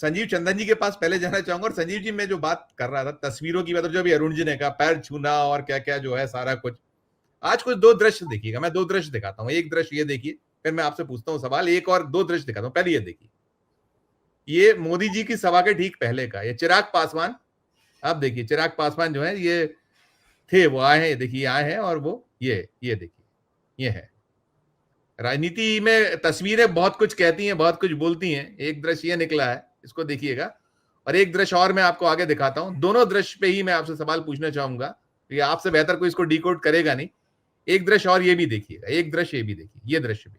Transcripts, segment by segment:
संजीव चंदन जी के पास पहले जाना चाहूंगा। और संजीव जी, मैं जो बात कर रहा था तस्वीरों की, मतलब जो भी अरुण जी ने कहा पैर छूना और क्या क्या जो है सारा कुछ, आज कुछ दो दृश्य देखिएगा। मैं दो दृश्य दिखाता हूँ। एक दृश्य ये देखिए, फिर मैं आपसे पूछता हूँ सवाल। एक और दो दृश्य दिखाता हूँ। पहले ये देखिए, ये मोदी जी की सभा के ठीक पहले का, ये चिराग पासवान। आप देखिए चिराग पासवान जो है ये थे, वो आए हैं, देखिए आए हैं। और वो ये देखिए, ये है। राजनीति में तस्वीरें बहुत कुछ कहती हैं, बहुत कुछ बोलती हैं। एक दृश्य ये निकला है, इसको देखिएगा। और एक दृश्य और मैं आपको आगे दिखाता हूं। दोनों दृश्य पे ही मैं आपसे सवाल पूछना चाहूंगा, क्योंकि आपसे बेहतर कोई इसको डिकोड करेगा नहीं। एक दृश्य और ये भी देखिएगा, एक दृश्य ये भी देखिए, ये दृश्य भी।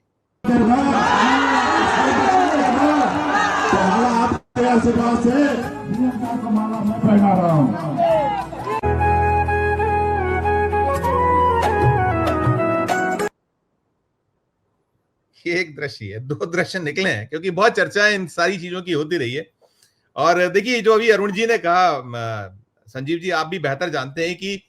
ये एक दृश्य है, दो दृश्य निकले हैं, क्योंकि बहुत चर्चा इन सारी चीजों की होती रही है। और देखिए जो अभी अरुण जी ने कहा, संजीव जी आप भी बेहतर जानते हैं कि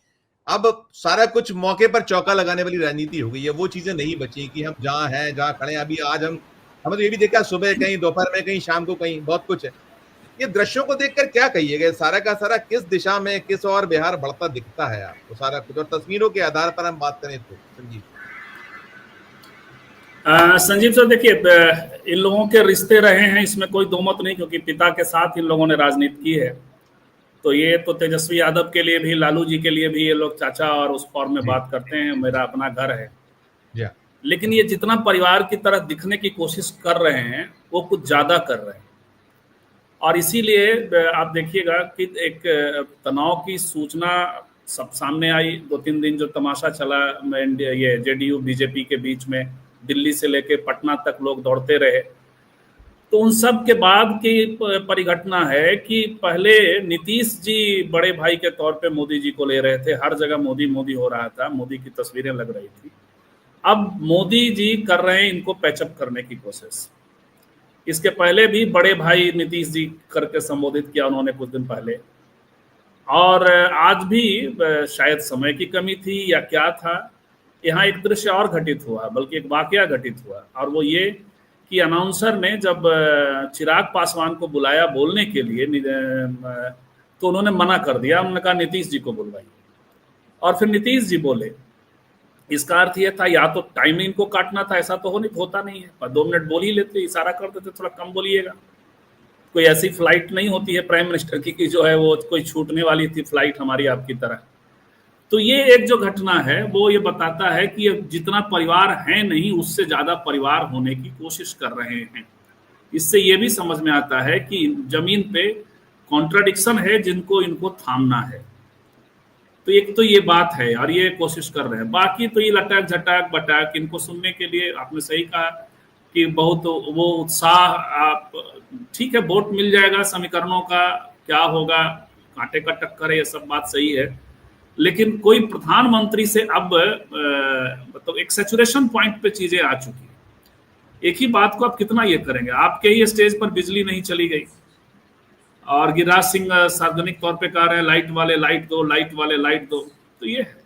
अब सारा कुछ मौके पर चौका लगाने वाली राजनीति हो गई है। वो चीजें नहीं बची कि हम जहां हैं, जहां खड़े हैं। अभी आज हमें तो ये भी देखा, सुबह कहीं, दोपहर में कहीं, शाम को कहीं, बहुत कुछ है। ये दृश्यों को देखकर क्या कहिएगा, सारा का सारा किस दिशा में, किस और बिहार बढ़ता दिखता है आपको सारा कुछ? और तस्वीरों के आधार पर हम बात करें तो संजीव संजीव सर, देखिए इन लोगों के रिश्ते रहे हैं, इसमें कोई दो मत नहीं, क्योंकि पिता के साथ इन लोगों ने राजनीति की है। तो ये तो तेजस्वी यादव के लिए भी, लालू जी के लिए भी ये लोग चाचा और उस फॉर्म में बात करते हैं, मेरा अपना घर है। लेकिन ये जितना परिवार की तरह दिखने की कोशिश कर रहे हैं वो कुछ ज्यादा कर रहे हैं। और इसीलिए आप देखिएगा कि एक तनाव की सूचना सब सामने आई। 2-3 दिन जो तमाशा चला ये जेडीयू बीजेपी के बीच में, दिल्ली से लेके पटना तक लोग दौड़ते रहे। तो उन सब के बाद की परिघटना है कि पहले नीतीश जी बड़े भाई के तौर पे मोदी जी को ले रहे थे, हर जगह मोदी मोदी हो रहा था, मोदी की तस्वीरें लग रही थी। अब मोदी जी कर रहे हैं इनको पैचअप करने की कोशिश। इसके पहले भी बड़े भाई नीतीश जी करके संबोधित किया उन्होंने कुछ दिन पहले। और आज भी शायद समय की कमी थी या क्या था, यहाँ एक दृश्य और घटित हुआ, बल्कि एक वाकया घटित हुआ। और वो ये कि अनाउंसर ने जब चिराग पासवान को बुलाया बोलने के लिए, तो उन्होंने मना कर दिया। उन्होंने कहा नीतीश जी को बुलवाइए। और फिर नीतीश जी बोले। इसका अर्थ यह था या तो टाइमिंग इनको काटना था, ऐसा तो होता नहीं है, पर 2 मिनट बोल ही लेते, इशारा कर देते थोड़ा कम बोलिएगा। कोई ऐसी फ्लाइट नहीं होती है प्राइम मिनिस्टर की कि जो है वो कोई छूटने वाली थी फ्लाइट हमारी आपकी तरह। तो ये एक जो घटना है वो ये बताता है कि जितना परिवार है नहीं, उससे ज्यादा परिवार होने की कोशिश कर रहे हैं। इससे ये भी समझ में आता है कि जमीन पे कॉन्ट्राडिक्शन है जिनको इनको थामना है। तो एक तो ये बात है और ये कोशिश कर रहे हैं। बाकी तो ये लटक झटक बटक, इनको सुनने के लिए आपने सही कहा कि बहुत वो उत्साह, आप ठीक है वोट मिल जाएगा, समीकरणों का क्या होगा, कांटे का टक्कर है, ये सब बात सही है। लेकिन कोई प्रधानमंत्री से अब मतलब एक सैचुरेशन पॉइंट पे चीजें आ चुकी है। एक ही बात को आप कितना ये करेंगे। आपके ही स्टेज पर बिजली नहीं चली गई और गिरिराज सिंह सार्वजनिक तौर पे कह रहे हैं लाइट वाले लाइट दो, लाइट वाले लाइट दो। तो ये है।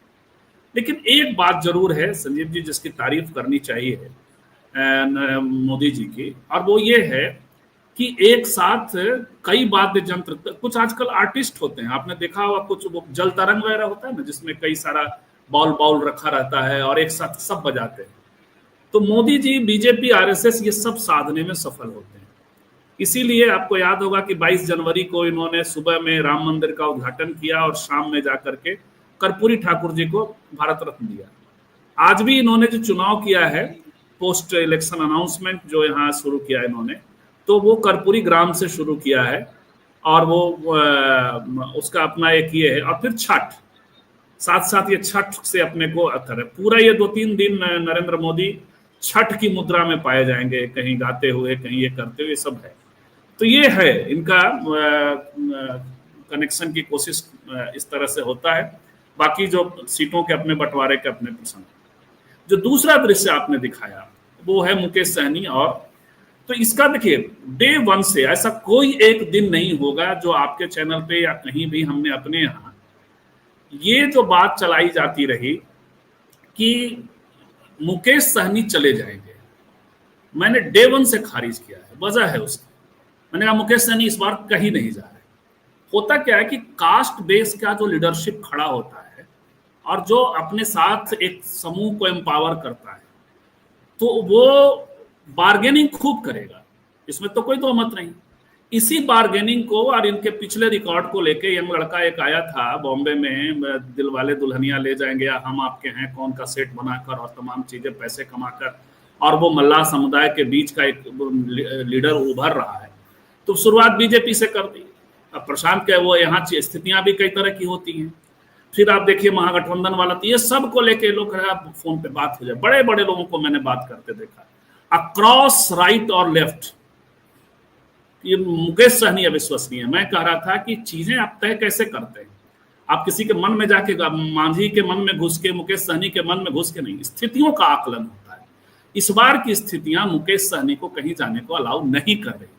लेकिन एक बात जरूर है संजीव जी जिसकी तारीफ करनी चाहिए मोदी जी की, और वो ये है कि एक साथ कई वाद्य यंत्र, कुछ आजकल आर्टिस्ट होते हैं, आपने देखा होगा, कुछ वो जल तरंग वगैरह होता है ना, जिसमें कई सारा बाउल रखा रहता है और एक साथ सब बजाते हैं। तो मोदी जी, बीजेपी, आरएसएस ये सब साधने में सफल होते हैं। इसीलिए आपको याद होगा कि 22 जनवरी को इन्होंने सुबह में राम मंदिर का उद्घाटन किया और शाम में जाकर के कर्पूरी ठाकुर जी को भारत रत्न दिया। आज भी इन्होंने जो चुनाव किया है, पोस्ट इलेक्शन अनाउंसमेंट जो यहाँ शुरू किया इन्होंने, तो वो कर्पूरी ग्राम से शुरू किया है और वो उसका अपना एक ये है। और फिर छठ, साथ साथ ये छठ से अपने को अथर है। पूरा ये 2-3 दिन नरेंद्र मोदी छठ की मुद्रा में पाए जाएंगे, कहीं गाते हुए, कहीं ये करते हुए, सब है। तो ये है इनका कनेक्शन की कोशिश इस तरह से होता है। बाकी जो सीटों के अपने बंटवारे के अपने प्रसंग। जो दूसरा दृश्य आपने दिखाया वो है मुकेश सहनी। और तो इसका देखिए, डे 1 से ऐसा कोई एक दिन नहीं होगा जो आपके चैनल पे या कहीं भी हमने अपने यहाँ ये जो बात चलाई जाती रही कि मुकेश सहनी चले जाएंगे, मैंने डे 1 से खारिज किया है। वजह है उसकी, मैंने कहा मुकेश सहनी इस बार कहीं नहीं जा रहे। होता क्या है कि कास्ट बेस का जो लीडरशिप खड़ा होता है और जो अपने साथ एक समूह को एम्पावर करता है, तो वो बार्गेनिंग खूब करेगा, इसमें तो कोई दो मत नहीं। इसी बार्गेनिंग को और इनके पिछले रिकॉर्ड को लेके यंग लड़का एक आया था बॉम्बे में, दिलवाले दुल्हनिया ले जाएंगे या हम आपके हैं कौन का सेट बनाकर और तमाम चीजें पैसे कमाकर, और वो मल्लाह समुदाय के बीच का एक लीडर उभर रहा है। तो शुरुआत बीजेपी से कर दी। अब प्रशांत के वो यहाँ स्थितियां भी कई तरह की होती हैं। फिर आप देखिए महागठबंधन वाला, तो ये सब को लेके लोग फोन पे बात हो जाए, बड़े बड़े लोगों को मैंने बात करते देखा अक्रॉस राइट और लेफ्ट। ये मुकेश सहनी अविश्वसनीय है। मैं कह रहा था कि चीजें आप तय कैसे करते हैं, आप किसी के मन में जाके, मांझी के मन में घुस के, मुकेश सहनी के मन में घुस के नहीं, स्थितियों का आकलन होता है। इस बार की स्थितियां मुकेश सहनी को कहीं जाने को अलाउ नहीं कर रही,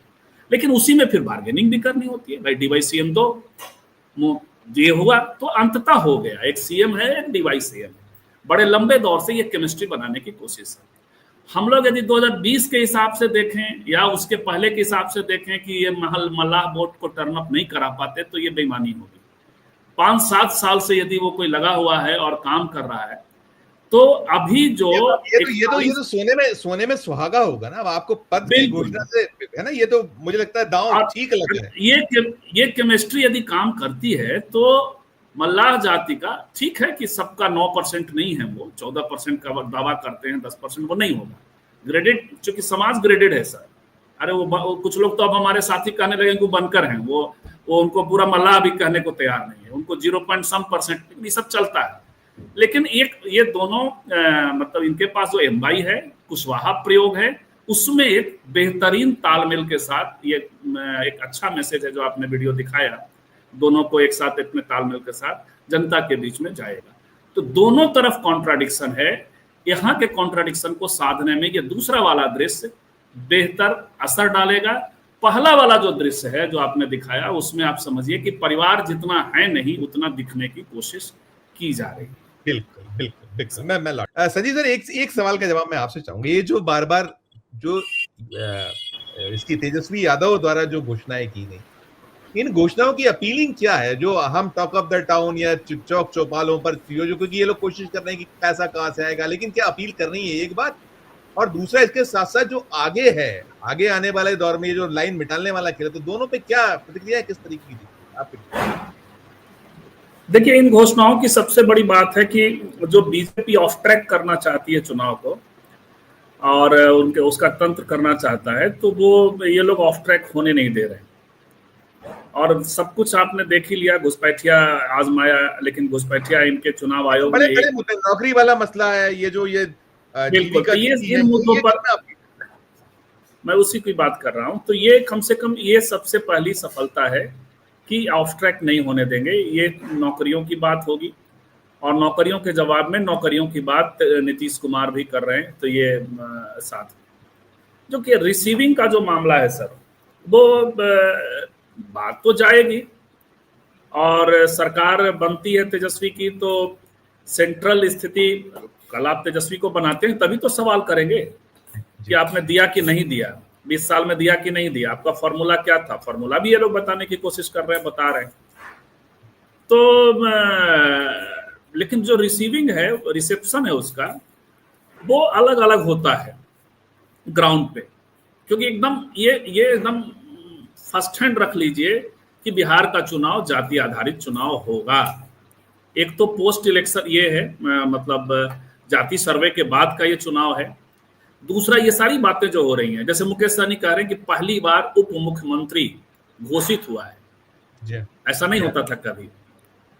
लेकिन उसी में फिर बार्गेनिंग भी करनी होती है। भाई डीवाई सीएम दो, ये हुआ तो अंततः हो गया, एक सीएम है एक डीवाई सीएम। बड़े लंबे दौर से ये केमिस्ट्री बनाने की कोशिश है। हम लोग यदि 2020 के हिसाब से देखें या उसके पहले के हिसाब से देखें कि ये मल्लाह बोर्ड को टर्न अप नहीं करा पाते, तो ये बेईमानी होगी। 5-7 साल से यदि वो कोई लगा हुआ है और काम कर रहा है, तो अभी जो ये तो सोने में सुहागा होगा ना। अब आपको पद की घोषणा से है ना, ये तो मुझे लगता है दांव ठीक लग रहा है। ये केमिस्ट्री यदि काम करती है तो मल्लाह जाति का, ठीक है कि सबका 9% नहीं है, वो 14% का दावा करते हैं, 10% वो नहीं होगा ग्रेडेड, क्योंकि समाज ग्रेडेड है सर। अरे वो कुछ लोग तो अब हमारे साथी कहने लगे कि बनकर हैं, वो उनको पूरा मल्लाह भी कहने को तैयार नहीं है, उनको 0.some%, ये सब चलता है। लेकिन ये दोनों मतलब इनके पास जो एम्बाई है, कुशवाहा प्रयोग है, उसमें एक बेहतरीन तालमेल के साथ ये एक अच्छा मैसेज है जो आपने वीडियो दिखाया, दोनों को एक साथ अपने तालमेल के साथ जनता के बीच में जाएगा। तो दोनों तरफ कॉन्ट्राडिक्शन है, यहाँ के कॉन्ट्राडिक्शन को साधने में ये दूसरा वाला दृश्य बेहतर असर डालेगा। पहला वाला जो दृश्य है जो आपने दिखाया, उसमें आप समझिए कि परिवार जितना है नहीं उतना दिखने की कोशिश की जा रही है। बिल्कुल बिल्कुल बिल्कुल। मैं लौट संजीव सर, एक सवाल का जवाब मैं आपसे चाहूंगा। ये जो बार बार जो इसकी तेजस्वी यादव द्वारा जो घोषणाएं की गई, इन घोषणाओं की अपीलिंग क्या है? जो हम टॉक ऑफ द टाउन या चौक चौपालों पर, क्योंकि ये लोग कोशिश कर रहे हैं कि पैसा कहां से आएगा, लेकिन क्या अपील कर रही है, एक बात। और दूसरा, इसके साथ साथ जो आगे है, आगे आने वाले दौर में ये जो लाइन मिटाने वाला खेल है, तो दोनों पे क्या प्रतिक्रिया, किस तरीके की आप? देखिए, इन घोषणाओं की सबसे बड़ी बात है कि जो बीजेपी ऑफ ट्रैक करना चाहती है चुनाव को और उनके उसका तंत्र करना चाहता है, तो वो ये लोग ऑफ ट्रैक होने नहीं दे रहे। और सब कुछ आपने देख ही लिया, घुसपैठिया आजमाया, लेकिन घुसपैठिया इनके चुनाव आयोग बड़े मुद्दे, नौकरी वाला मसला है, ये जो ये बिल्कुल, तो ये इन मुद्दों पर मैं उसी की बात कर रहा हूँ। तो ये कम से कम ये सबसे पहली सफलता है कि ऑफ ट्रैक नहीं होने देंगे। ये नौकरियों की बात होगी और नौकरियों के जवाब में नौकरियों की बात नीतीश कुमार भी कर रहे हैं। तो ये साथ जो कि रिसीविंग का जो मामला है सर, वो बात तो जाएगी और सरकार बनती है तेजस्वी की, तो सेंट्रल स्थिति, कल आप तेजस्वी को बनाते हैं तभी तो सवाल करेंगे कि आपने दिया कि नहीं दिया, 20 साल में दिया कि नहीं दिया, आपका फॉर्मूला क्या था। फॉर्मूला भी ये लोग बताने की कोशिश कर रहे हैं, बता रहे हैं। तो लेकिन जो रिसीविंग है, रिसेप्शन है उसका, वो अलग अलग होता है ग्राउंड पे, क्योंकि एकदम ये एकदम फर्स्ट हैंड रख लीजिए कि बिहार का चुनाव जाति आधारित चुनाव होगा। एक तो पोस्ट इलेक्शन ये है, मतलब जाति सर्वे के बाद का ये चुनाव है। दूसरा, ये सारी बातें जो हो रही हैं, जैसे मुकेश सहनी कह रहे हैं कि पहली बार उप मुख्यमंत्री घोषित हुआ है, ऐसा नहीं होता था कभी,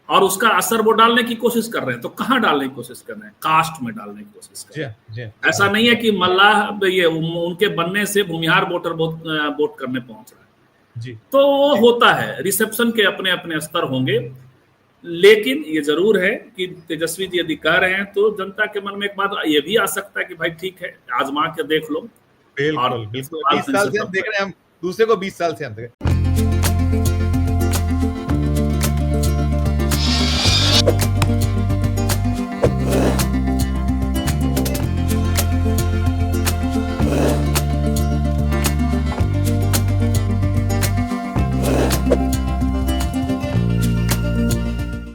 और उसका असर वो डालने की कोशिश कर रहे हैं। तो कहाँ डालने की कोशिश कर रहे हैं? कास्ट में डालने की कोशिश कर रहे हैं। ऐसा नहीं है कि मल्लाह ये उनके बनने से भूमिहार वोटर वोट करने पहुंच रहा है। तो वो होता है, रिसेप्शन के अपने अपने स्तर होंगे। लेकिन ये जरूर है कि तेजस्वी जी यदि कह रहे हैं तो जनता के मन में एक बात ये भी आ सकता है कि भाई ठीक है, आजमा के देख लो। बिल्कुल 20 साल से हम देख रहे हैं, हम दूसरे को 20 साल से हम देख रहे हैं।